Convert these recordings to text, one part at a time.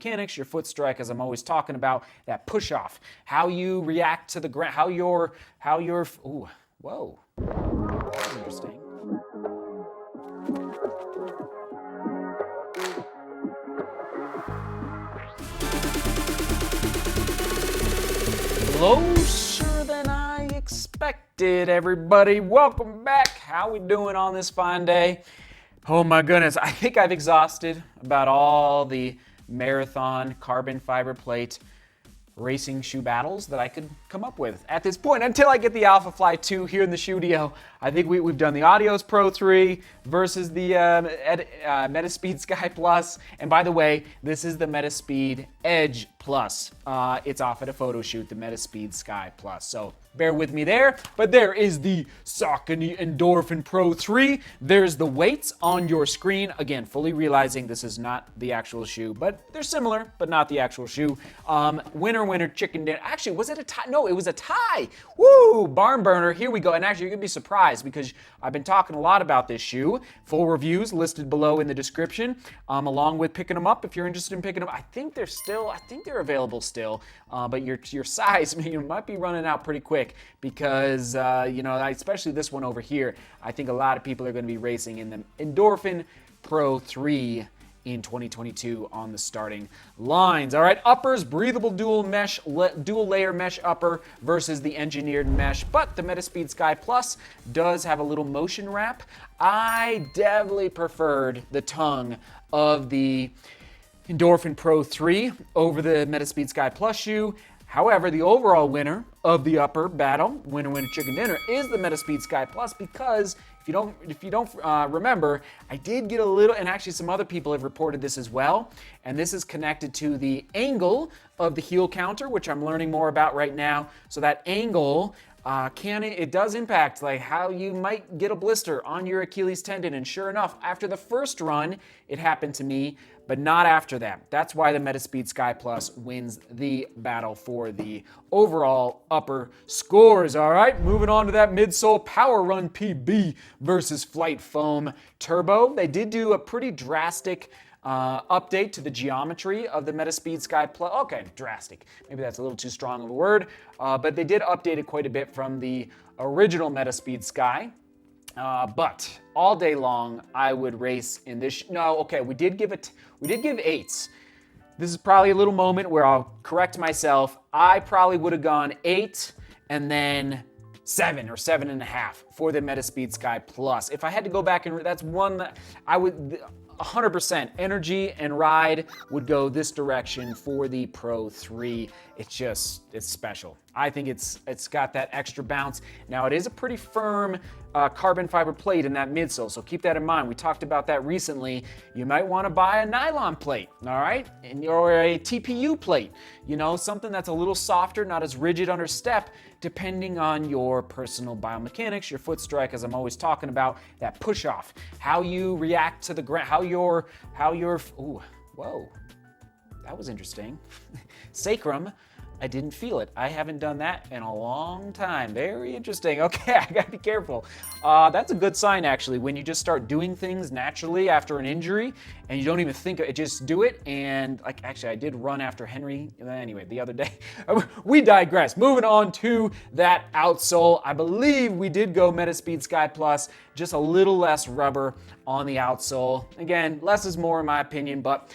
biomechanics, your foot strike, as I'm always talking about, that push off, how you react to the ground, how you're, ooh, whoa, that's interesting. Closer than I expected, everybody. Welcome back. How we doing on this fine day? Oh my goodness, I think I've exhausted about all the marathon carbon fiber plate racing shoe battles that I could come up with at this point until I get the Alpha Fly 2 here in the studio. I think we've done the Adios Pro 3 versus the Metaspeed Sky Plus. And by the way, this is the Metaspeed Edge Plus. It's off at a photo shoot, the Metaspeed Sky Plus. So bear with me there. But there is the Saucony Endorphin Pro 3. There's the weights on your screen. Again, fully realizing this is not the actual shoe, but they're similar, but not the actual shoe. Winner, chicken dinner. Actually, was it a tie? No, it was a tie. Woo! Barn burner. Here we go. And actually, you're going to be surprised because I've been talking a lot about this shoe. Full reviews listed below in the description, along with picking them up if you're interested in picking them up. I think they're available still, but your size might be running out pretty quick because, especially this one over here, I think a lot of people are going to be racing in the Endorphin Pro 3 in 2022 on the starting lines. All right, uppers, breathable dual layer mesh upper versus the engineered mesh, but the Metaspeed Sky Plus does have a little motion wrap. I definitely preferred the tongue of the Endorphin Pro 3 over the Metaspeed Sky Plus shoe. However, the overall winner of the upper battle, winner chicken dinner, is the Metaspeed Sky Plus because if you don't remember, I did get a little, and actually some other people have reported this as well, and this is connected to the angle of the heel counter, which I'm learning more about right now. So that angle it does impact like how you might get a blister on your Achilles tendon, and sure enough, after the first run, it happened to me, but not after that. That's why the Metaspeed Sky Plus wins the battle for the overall upper scores. All right, moving on to that Midsole Power Run PB versus Flight Foam Turbo. They did do a pretty drastic update to the geometry of the Metaspeed Sky Plus. Okay, drastic. Maybe that's a little too strong of a word, but they did update it quite a bit from the original Metaspeed Sky. But all day long, I would race in this. No, okay, we did give 8s. This is probably a little moment where I'll correct myself. I probably would have gone 8 and then 7 or 7.5 for the Metaspeed Sky Plus. If I had to go back and that's one that I would 100% energy and ride would go this direction for the Pro 3. It's special. I think it's got that extra bounce. Now it is a pretty firm carbon fiber plate in that midsole, so keep that in mind. We talked about that recently. You might want to buy a nylon plate, all right? Or a TPU plate, something that's a little softer, not as rigid under step, depending on your personal biomechanics, your foot strike, as I'm always talking about, that push off, how you react to the ground, how you're, ooh, whoa, that was interesting. Sacrum, I didn't feel it. I haven't done that in a long time. Very interesting. Okay, I gotta be careful. That's a good sign, actually, when you just start doing things naturally after an injury and you don't even think of it, just do it. And actually, I did run after Henry. Anyway, the other day. We digress. Moving on to that outsole. I believe we did go Metaspeed Sky Plus, just a little less rubber on the outsole. Again, less is more in my opinion, but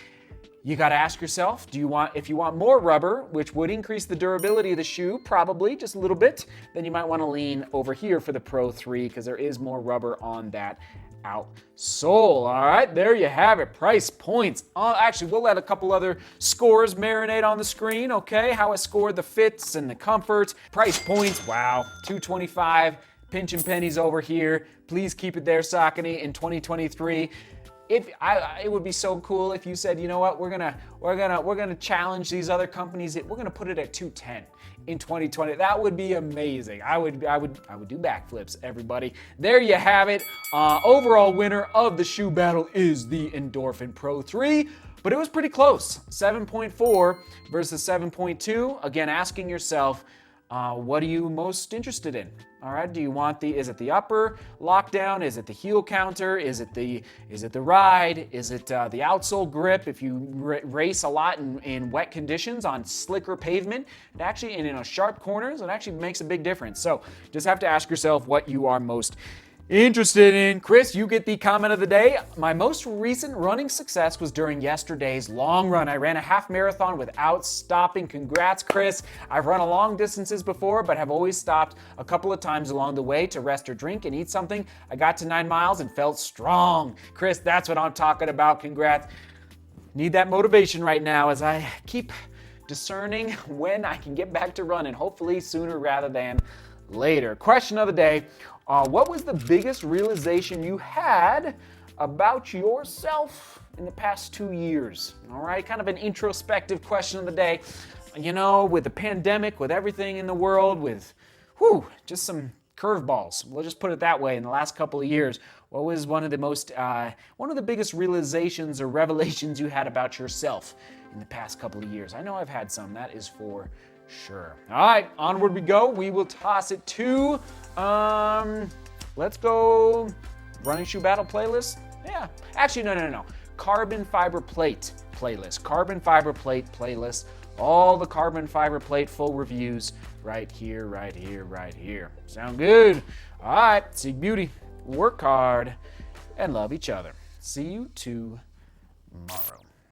you got to ask yourself, if you want more rubber, which would increase the durability of the shoe, probably just a little bit, then you might want to lean over here for the Pro 3 because there is more rubber on that outsole. All right, there you have it. Price points. Actually, we'll let a couple other scores marinate on the screen, okay? How I scored the fits and the comforts. Price points, wow, $225. Pinching pennies over here. Please keep it there, Saucony, in 2023. It would be so cool if you said, you know what, we're gonna challenge these other companies. We're gonna put it at 210 in 2020. That would be amazing. I would do backflips, everybody. There you have it. Overall winner of the shoe battle is the Endorphin Pro 3, but it was pretty close. 7.4 versus 7.2. Again, asking yourself, What are you most interested in? All right, do you want is it the upper lockdown? Is it the heel counter? Is it the ride? Is it the outsole grip? If you race a lot in wet conditions on slicker pavement, it actually, and in sharp corners, it actually makes a big difference. So just have to ask yourself what you are most interested in. Chris, you get the comment of the day. My most recent running success was during yesterday's long run. I ran a half marathon without stopping. Congrats, Chris. I've run long distances before, but have always stopped a couple of times along the way to rest or drink and eat something. I got to 9 miles and felt strong. Chris, that's what I'm talking about. Congrats. Need that motivation right now as I keep discerning when I can get back to running, hopefully sooner rather than later. Question of the day. What was the biggest realization you had about yourself in the past 2 years? All right, kind of an introspective question of the day. You know, with the pandemic, with everything in the world, with just some curveballs. We'll just put it that way. In the last couple of years, what was one of the biggest realizations or revelations you had about yourself in the past couple of years? I know I've had some. That is for sure. All right, onward we go. We will toss it to, let's go running shoe battle playlist. Yeah, actually, no. Carbon fiber plate playlist. Carbon fiber plate playlist. All the carbon fiber plate full reviews right here. Sound good? All right, seek beauty, work hard, and love each other. See you tomorrow.